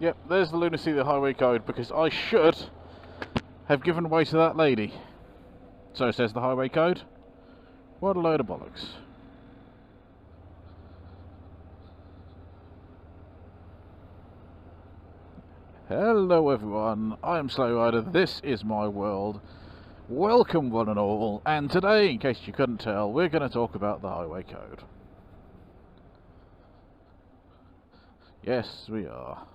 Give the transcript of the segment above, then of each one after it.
Yep, there's the lunacy of the highway code, because I should have given way to that lady. So says the highway code. What a load of bollocks. Hello everyone, I am Slow Rider, this is my world. Welcome one and all, and today, in case you couldn't tell, we're going to talk about the highway code. Yes, we are.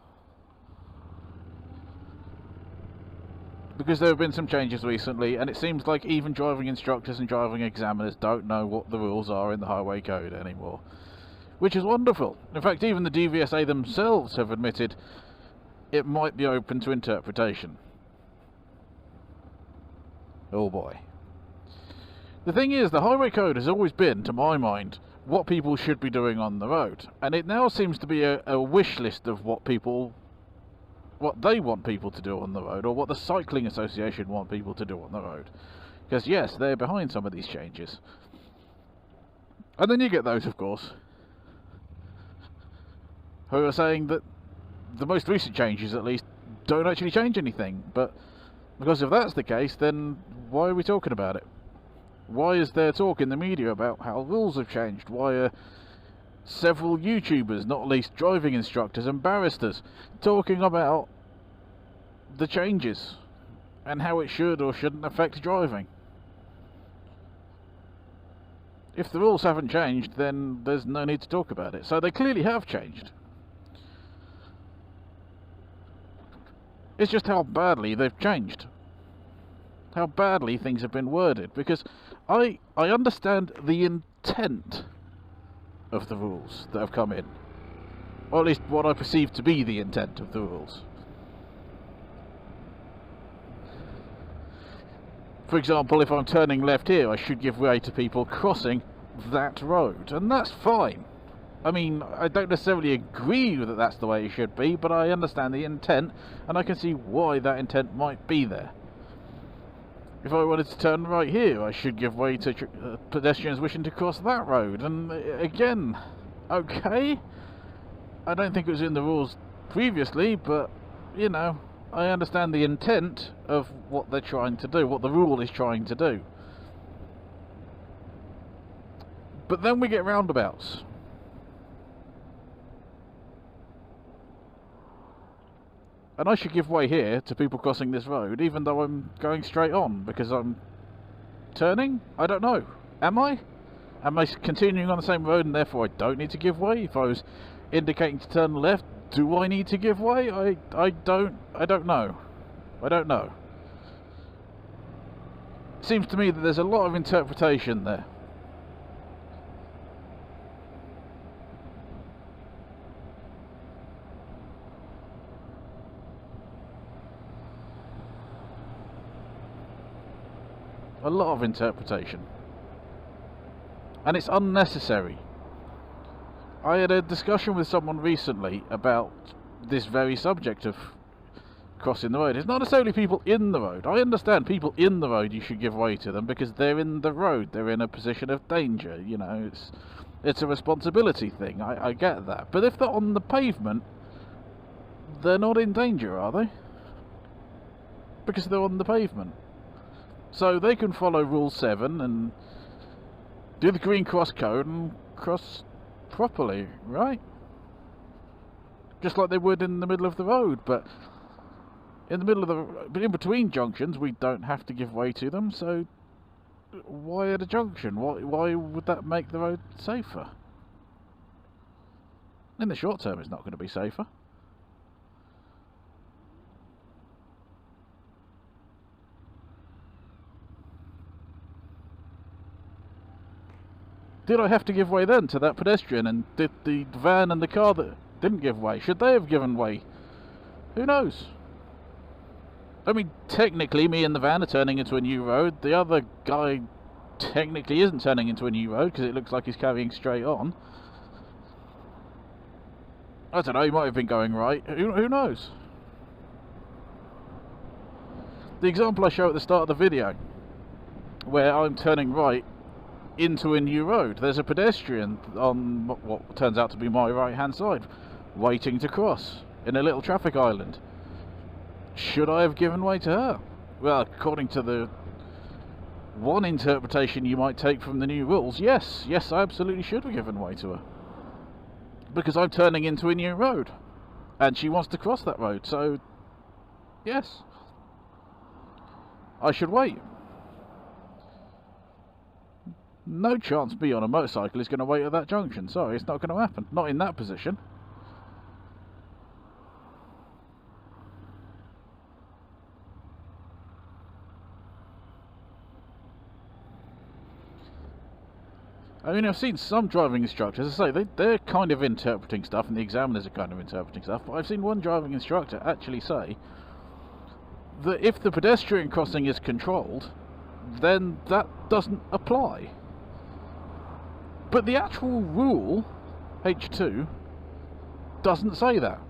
Because there have been some changes recently, and it seems like even driving instructors and driving examiners don't know what the rules are in the highway code anymore. Which is wonderful. In fact, even the DVSA themselves have admitted it might be open to interpretation. Oh boy. The thing is, the highway code has always been, to my mind, what people should be doing on the road. And it now seems to be a wish list of what they want people to do on the road, or what the Cycling Association want people to do on the road. Because yes, they're behind some of these changes. And then you get those, of course, who are saying that the most recent changes, at least, don't actually change anything. But because if that's the case, then why are we talking about it? Why is there talk in the media about how rules have changed? Why are several YouTubers, not least driving instructors and barristers, talking about the changes and how it should or shouldn't affect driving? If the rules haven't changed, then there's no need to talk about it. So they clearly have changed. It's just how badly they've changed. How badly things have been worded. Because I understand the intent of the rules that have come in. Or at least what I perceive to be the intent of the rules. For example, if I'm turning left here, I should give way to people crossing that road. And that's fine. I mean, I don't necessarily agree that that's the way it should be, but I understand the intent, and I can see why that intent might be there. If I wanted to turn right here, I should give way to pedestrians wishing to cross that road. And again, okay, I don't think it was in the rules previously, but, you know, I understand the intent of what they're trying to do, what the rule is trying to do. But then we get roundabouts. And I should give way here to people crossing this road, even though I'm going straight on, because I'm turning? I don't know. Am I? Am I continuing on the same road and therefore I don't need to give way? If I was indicating to turn left, do I need to give way? I don't know. I don't know. It seems to me that there's a lot of interpretation there. A lot of interpretation, and it's unnecessary. I had a discussion with someone recently about this very subject of crossing the road. It's not necessarily people in the road. I understand people in the road, you should give way to them because they're in the road, they're in a position of danger, you know, it's a responsibility thing. I get that, but if they're on the pavement, they're not in danger, are they? Because they're on the pavement. So they can follow Rule 7 and do the green cross code and cross properly, right? Just like they would in the middle of the road, but in the middle of in between junctions, we don't have to give way to them, so why at a junction? Why would that make the road safer? In the short term, it's not going to be safer. Did I have to give way then to that pedestrian? And did the van and the car that didn't give way, should they have given way? Who knows? I mean, technically me and the van are turning into a new road. The other guy technically isn't turning into a new road because it looks like he's carrying straight on. I don't know, he might have been going right. Who knows? The example I show at the start of the video, where I'm turning right into a new road. There's a pedestrian on what turns out to be my right hand side, waiting to cross. in a little traffic island. Should I have given way to her? Well, according to the one interpretation you might take from the new rules, yes, I absolutely should have given way to her. Because I'm turning into a new road, and she wants to cross that road, so yes, I should wait. No chance me on a motorcycle is going to wait at that junction. Sorry, it's not going to happen. Not in that position. I mean, I've seen some driving instructors, as I say, they're kind of interpreting stuff, and the examiners are kind of interpreting stuff, but I've seen one driving instructor actually say that if the pedestrian crossing is controlled, then that doesn't apply. But the actual rule, H2, doesn't say that.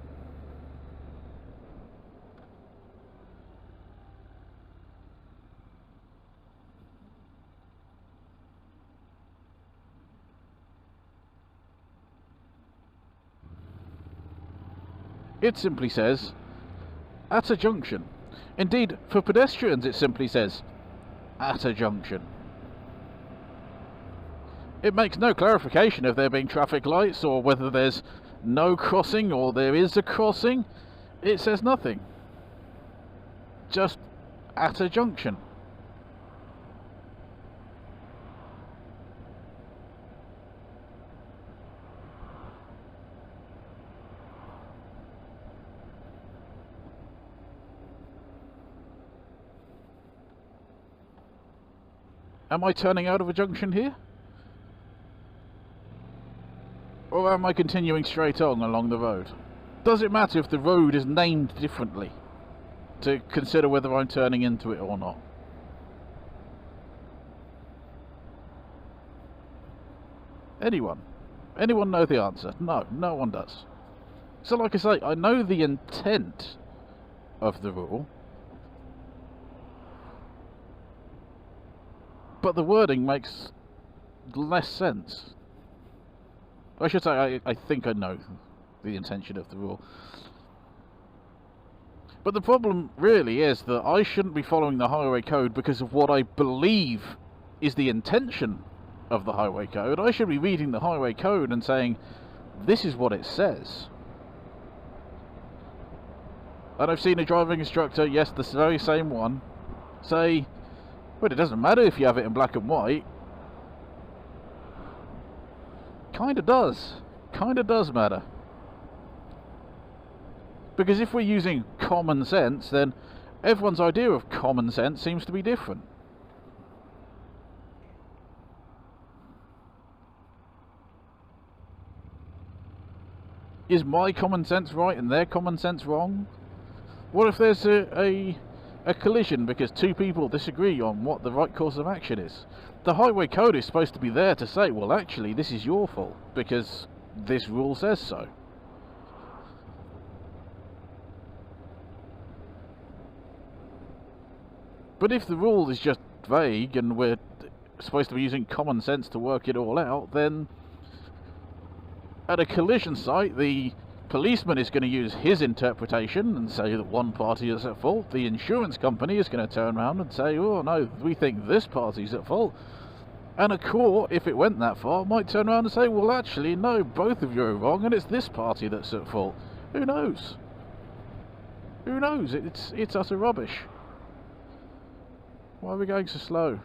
It simply says, at a junction. Indeed, for pedestrians it simply says, at a junction. It makes no clarification of there being traffic lights, or whether there's no crossing, or there is a crossing. It says nothing. Just at a junction. Am I turning out of a junction here? Or am I continuing straight on along the road? Does it matter if the road is named differently to consider whether I'm turning into it or not? Anyone? Anyone know the answer? No, no one does. So like I say, I know the intent of the rule, but the wording makes less sense. I should say, I think I know the intention of the rule. But the problem really is that I shouldn't be following the highway code because of what I believe is the intention of the highway code. I should be reading the highway code and saying, this is what it says. And I've seen a driving instructor, yes, the very same one, say, well, it doesn't matter if you have it in black and white. Kinda does. Kinda does matter. Because if we're using common sense, then everyone's idea of common sense seems to be different. Is my common sense right and their common sense wrong? What if there's a collision because two people disagree on what the right course of action is? The highway code is supposed to be there to say, well, actually, this is your fault because this rule says so. But if the rule is just vague and we're supposed to be using common sense to work it all out, then at a collision site, the policeman is going to use his interpretation and say that one party is at fault. The insurance company is going to turn around and say, oh no, we think this party's at fault. And a court, if it went that far, might turn around and say, well actually no, both of you are wrong and it's this party that's at fault. Who knows? Who knows? It's utter rubbish. Why are we going so slow?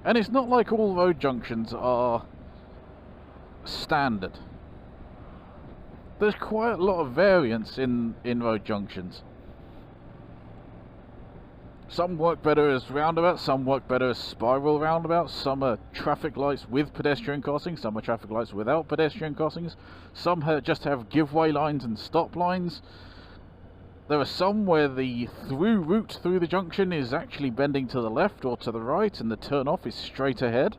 And it's not like all road junctions are standard. There's quite a lot of variance in road junctions. Some work better as roundabouts, some work better as spiral roundabouts, some are traffic lights with pedestrian crossings, some are traffic lights without pedestrian crossings, some just have give-way lines and stop lines. There are some where the through route through the junction is actually bending to the left or to the right and the turn-off is straight ahead.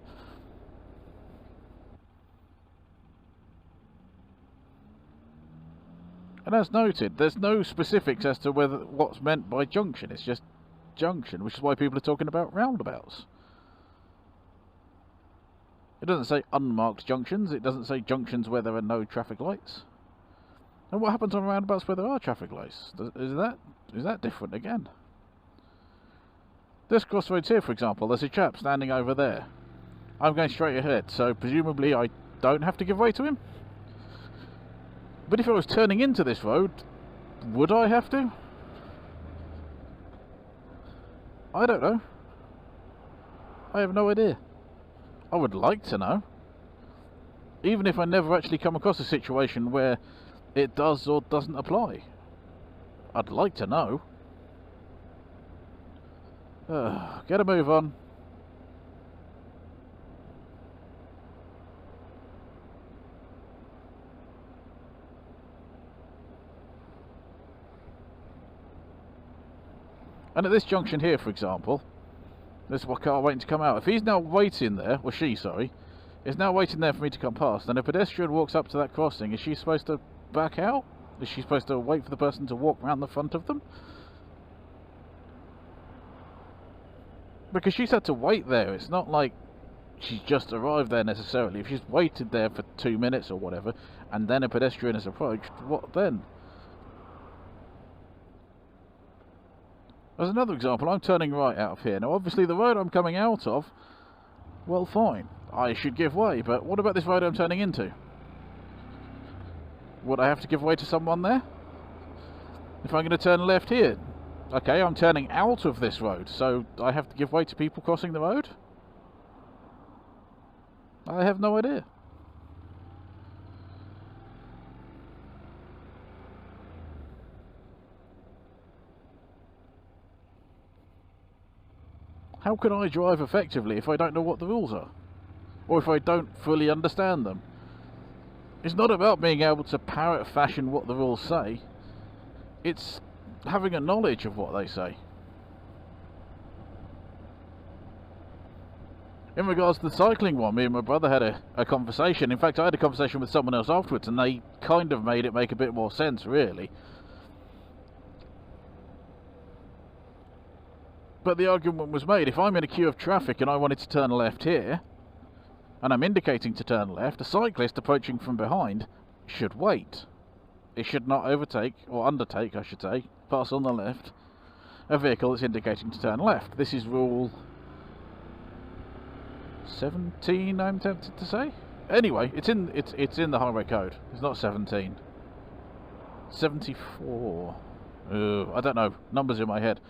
And as noted, there's no specifics as to what's meant by junction, it's just junction, which is why people are talking about roundabouts. It doesn't say unmarked junctions, it doesn't say junctions where there are no traffic lights. And what happens on roundabouts where there are traffic lights? Is that different again? This crossroads here, for example, there's a chap standing over there. I'm going straight ahead, so presumably I don't have to give way to him? But if I was turning into this road, would I have to? I don't know. I have no idea. I would like to know. Even if I never actually come across a situation where it does or doesn't apply. I'd like to know. Get a move on. And at this junction here, for example, there's a car waiting to come out. If he's now waiting there, or she, sorry, is now waiting there for me to come past, and a pedestrian walks up to that crossing, is she supposed to back out? Is she supposed to wait for the person to walk round the front of them? Because she's had to wait there. It's not like she's just arrived there necessarily. If she's waited there for 2 minutes or whatever, and then a pedestrian has approached, what then? As another example, I'm turning right out of here. Now obviously the road I'm coming out of, well fine, I should give way, but what about this road I'm turning into? Would I have to give way to someone there? If I'm going to turn left here, okay, I'm turning out of this road, so I have to give way to people crossing the road? I have no idea. How can I drive effectively if I don't know what the rules are? Or if I don't fully understand them? It's not about being able to parrot fashion what the rules say. It's having a knowledge of what they say. In regards to the cycling one, me and my brother had a conversation. In fact, I had a conversation with someone else afterwards, and they kind of made it make a bit more sense, really. But the argument was made, if I'm in a queue of traffic and I wanted to turn left here, and I'm indicating to turn left, a cyclist approaching from behind should wait. It should not overtake, or undertake I should say, pass on the left, a vehicle that's indicating to turn left. This is rule 17, I'm tempted to say. Anyway, it's in the highway code. It's not 17. 74. I don't know. Numbers in my head.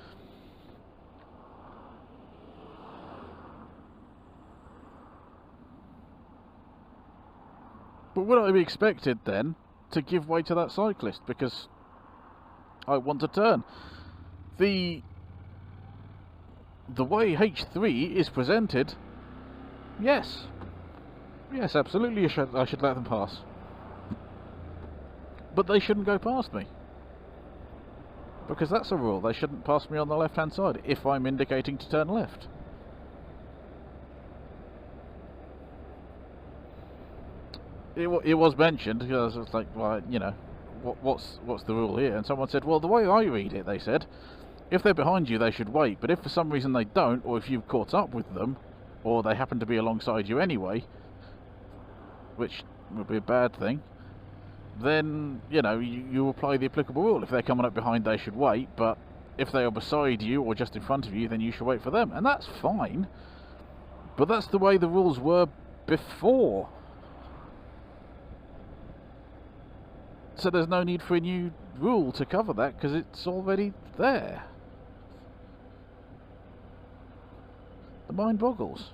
But would I be expected then to give way to that cyclist because I want to turn? The way H3 is presented, yes, absolutely, I should let them pass. But they shouldn't go past me, because that's a rule. They shouldn't pass me on the left-hand side if I'm indicating to turn left. It was mentioned because it's like, well, you know, what's the rule here? And someone said, well, the way I read it, they said, if they're behind you, they should wait. But if for some reason they don't, or if you've caught up with them, or they happen to be alongside you anyway, which would be a bad thing, then, you know, you apply the applicable rule. If they're coming up behind, they should wait. But if they are beside you or just in front of you, then you should wait for them. And that's fine. But that's the way the rules were before. So there's no need for a new rule to cover that, because it's already there. The mind boggles.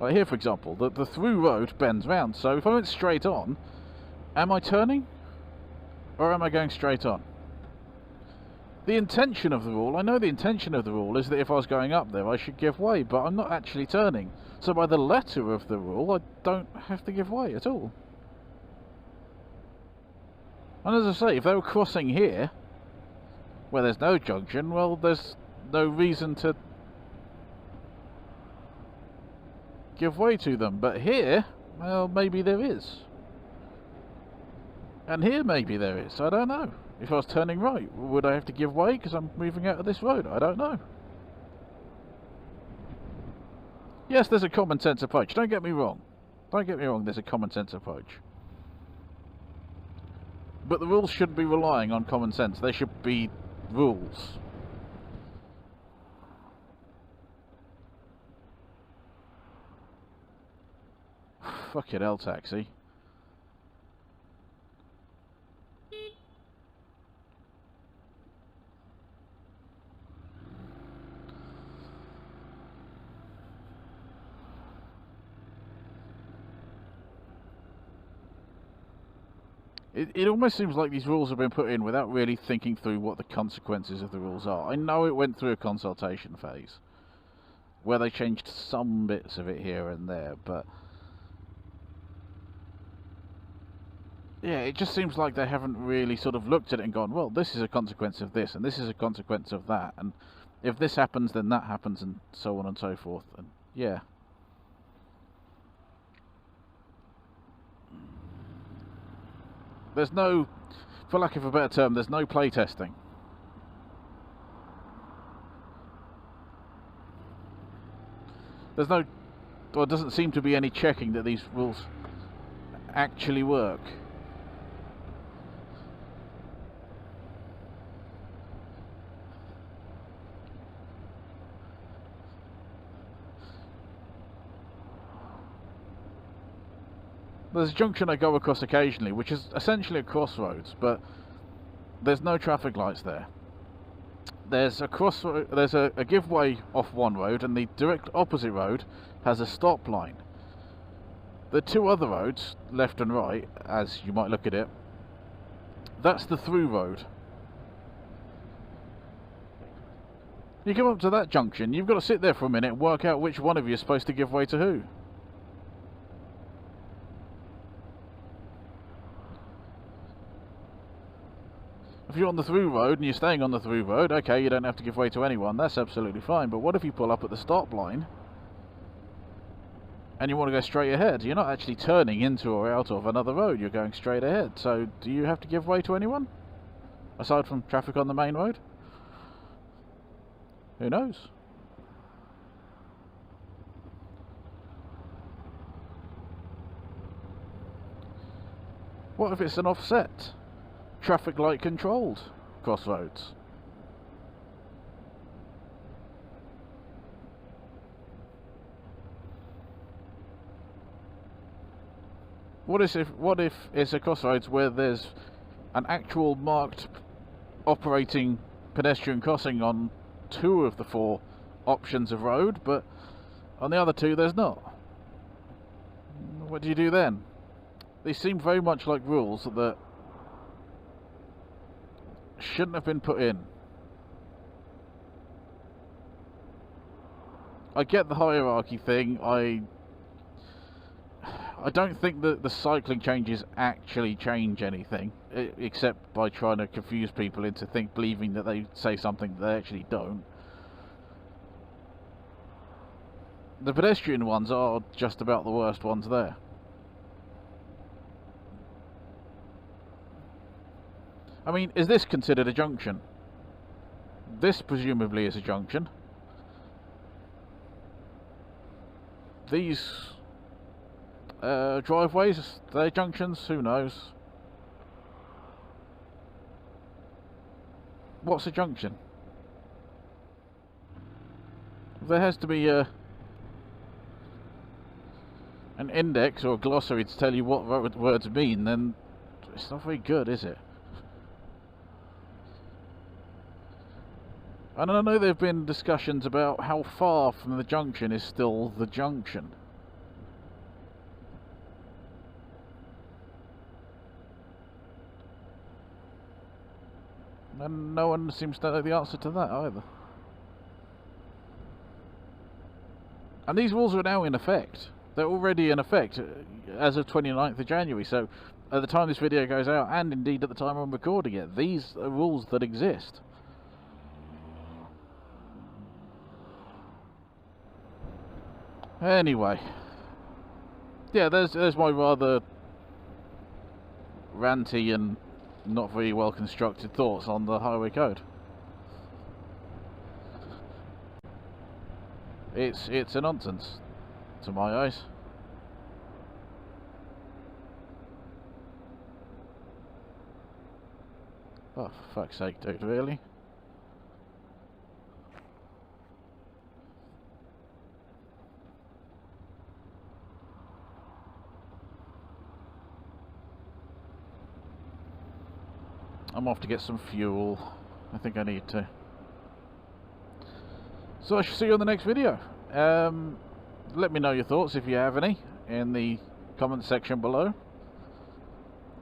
Like here, for example, the through road bends round, so if I went straight on, am I turning? Or am I going straight on? The intention of the rule, I know the intention of the rule is that if I was going up there I should give way, but I'm not actually turning. So by the letter of the rule, I don't have to give way at all. And as I say, if they were crossing here, where there's no junction, well, there's no reason to give way to them. But here, well, maybe there is. And here maybe there is, I don't know. If I was turning right, would I have to give way because I'm moving out of this road? I don't know. Yes, there's a common sense approach, don't get me wrong. Don't get me wrong, there's a common sense approach. But the rules shouldn't be relying on common sense, they should be rules. Fucking hell, taxi. It almost seems like these rules have been put in without really thinking through what the consequences of the rules are. I know it went through a consultation phase, where they changed some bits of it here and there, but yeah, it just seems like they haven't really sort of looked at it and gone, well, this is a consequence of this, and this is a consequence of that, and if this happens, then that happens, and so on and so forth, and yeah. There's no, for lack of a better term, there's no playtesting. There's no, or doesn't seem to be any checking that these rules actually work. There's a junction I go across occasionally, which is essentially a crossroads, but there's no traffic lights there. There's a crossroad, there's a give way off one road, and the direct opposite road has a stop line. The two other roads, left and right, as you might look at it, that's the through road. You come up to that junction, you've got to sit there for a minute and work out which one of you is supposed to give way to who. If you're on the through road and you're staying on the through road, okay, you don't have to give way to anyone, that's absolutely fine. But what if you pull up at the stop line and you want to go straight ahead? You're not actually turning into or out of another road, you're going straight ahead. So do you have to give way to anyone? Aside from traffic on the main road? Who knows? What if it's an offset? Traffic light controlled crossroads. What if it's a crossroads where there's an actual marked operating pedestrian crossing on 2 of the 4 options of road, but on the other 2 there's not? What do you do then? These seem very much like rules that shouldn't have been put in. I get the hierarchy thing. I don't think that the cycling changes actually change anything, except by trying to confuse people into believing that they say something that they actually don't. The pedestrian ones are just about the worst ones there. I mean, is this considered a junction? This presumably is a junction. These driveways, they're junctions? Who knows? What's a junction? There has to be an index or a glossary to tell you what words mean, then it's not very good, is it? And I know there have been discussions about how far from the junction is still the junction. And no one seems to know the answer to that either. And these rules are now in effect. They're already in effect as of 29th of January, so at the time this video goes out, and indeed at the time I'm recording it, these are rules that exist. Anyway, yeah, there's my rather ranty and not very well constructed thoughts on the highway code. It's a nonsense to my eyes. Oh, for fuck's sake, dude, really? I'm off to get some fuel. I think I need to. So I shall see you on the next video. Let me know your thoughts, if you have any, in the comment section below.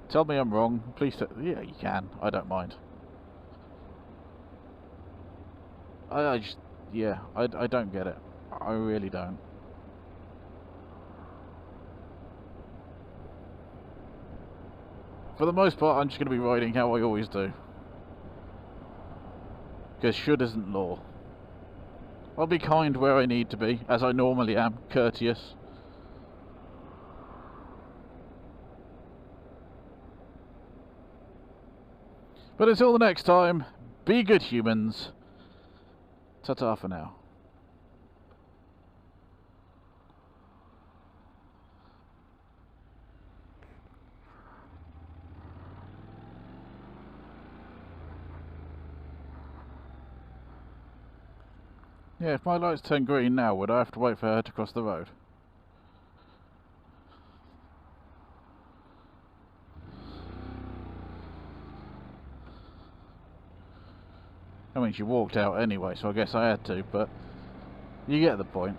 Tell me I'm wrong. Please, yeah, you can. I don't mind. I just, yeah, I don't get it. I really don't. For the most part, I'm just going to be riding how I always do. Because should isn't law. I'll be kind where I need to be, as I normally am, courteous. But until the next time, be good humans. Ta-ta for now. Yeah, if my lights turn green now, would I have to wait for her to cross the road? I mean, she walked out anyway, so I guess I had to, but you get the point.